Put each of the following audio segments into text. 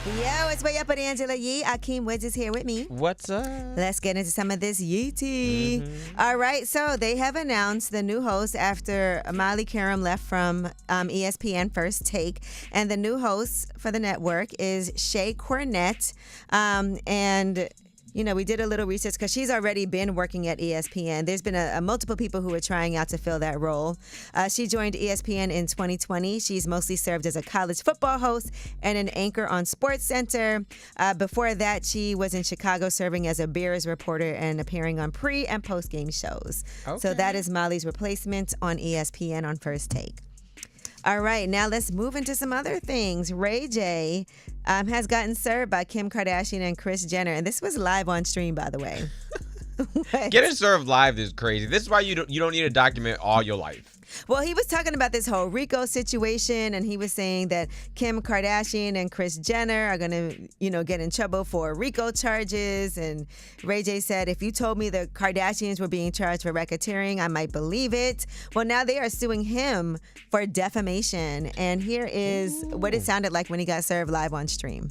Yo, it's Way Up with Angela Yee. Akeem Woods is here with me. What's up? Let's get into some of this Yee tea. All right, so they have announced the new host after Molly Karam left from ESPN First Take. And the new host for the network is Shea Cornett. And you know, we did a little research because she's already been working at ESPN. There's been a multiple people who are trying out to fill that role. She joined ESPN in 2020. She's mostly served as a college football host and an anchor on SportsCenter. Before that, she was in Chicago serving as a Bears reporter and appearing on pre- and post-game shows. Okay. So that is Molly's replacement on ESPN on First Take. All right, now let's move into some other things. Ray J has gotten served by Kim Kardashian and Kris Jenner, and this was live on stream, by the way. Getting served live is crazy. This is why you don't need to document all your life. Well, he was talking about this whole RICO situation, and he was saying that Kim Kardashian and Kris Jenner are going to, get in trouble for RICO charges. And Ray J said, if you told me the Kardashians were being charged for racketeering, I might believe it. Well, now they are suing him for defamation. And here is what it sounded like when he got served live on stream.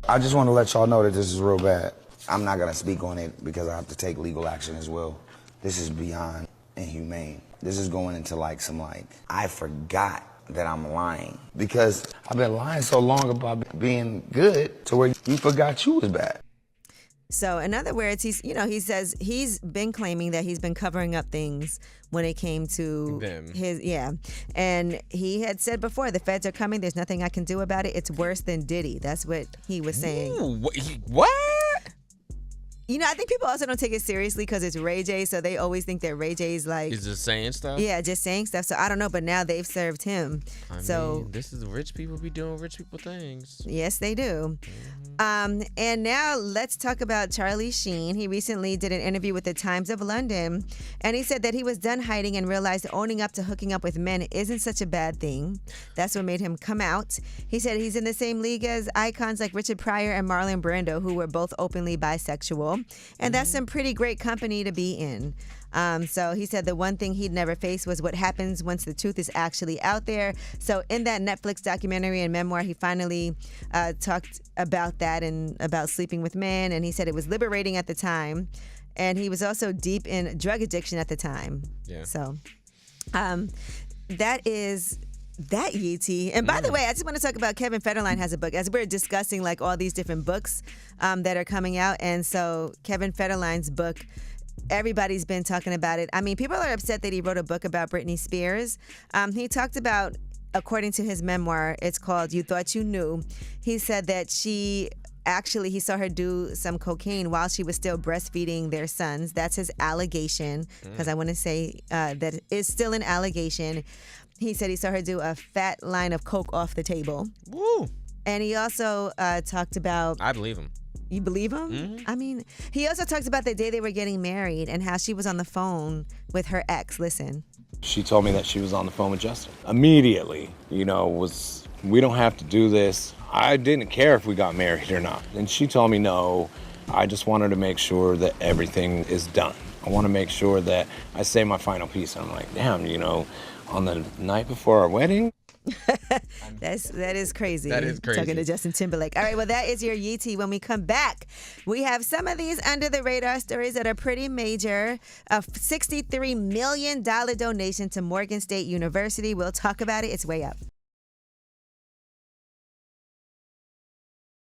I just want to let y'all know that this is real bad. I'm not going to speak on it because I have to take legal action as well. This is beyond inhumane. This is going into I forgot that I'm lying because I've been lying so long about being good to where you forgot you was bad. So in other words, he says he's been claiming that he's been covering up things when it came to them. And he had said before, the feds are coming. There's nothing I can do about it. It's worse than Diddy. That's what he was saying. Ooh, what? I think people also don't take it seriously because it's Ray J, so they always think that Ray J's Is just saying stuff? Yeah, just saying stuff. So I don't know, but now they've served him. I mean, this is rich people be doing rich people things. Yes, they do. And now let's talk about Charlie Sheen. He recently did an interview with the Times of London, and he said that he was done hiding and realized owning up to hooking up with men isn't such a bad thing. That's what made him come out. He said he's in the same league as icons like Richard Pryor and Marlon Brando, who were both openly bisexual. And that's some pretty great company to be in. So he said the one thing he'd never face was what happens once the truth is actually out there. So in that Netflix documentary and memoir, he finally talked about that and about sleeping with men. And he said it was liberating at the time. And he was also deep in drug addiction at the time. Yeah. So that is that Yee tea. And by the way, I just want to talk about Kevin Federline has a book. As we're discussing all these different books that are coming out. And so Kevin Federline's book, everybody's been talking about it. I mean, people are upset that he wrote a book about Britney Spears. He talked about, according to his memoir, it's called You Thought You Knew. He said that he saw her do some cocaine while she was still breastfeeding their sons. That's his allegation, because I want to say that is still an allegation. He said he saw her do a fat line of coke off the table. Woo! And he also talked about... I believe him. You believe him? Mm-hmm. I mean, he also talked about the day they were getting married and how she was on the phone with her ex. Listen. She told me that she was on the phone with Justin. Immediately, we don't have to do this. I didn't care if we got married or not. And she told me, no, I just wanted to make sure that everything is done. I want to make sure that I say my final piece. And I'm like, damn, on the night before our wedding? That is crazy. That is crazy. Talking to Justin Timberlake. All right, well, that is your Yee tea. When we come back, we have some of these under the radar stories that are pretty major. A $63 million donation to Morgan State University. We'll talk about it. It's Way Up.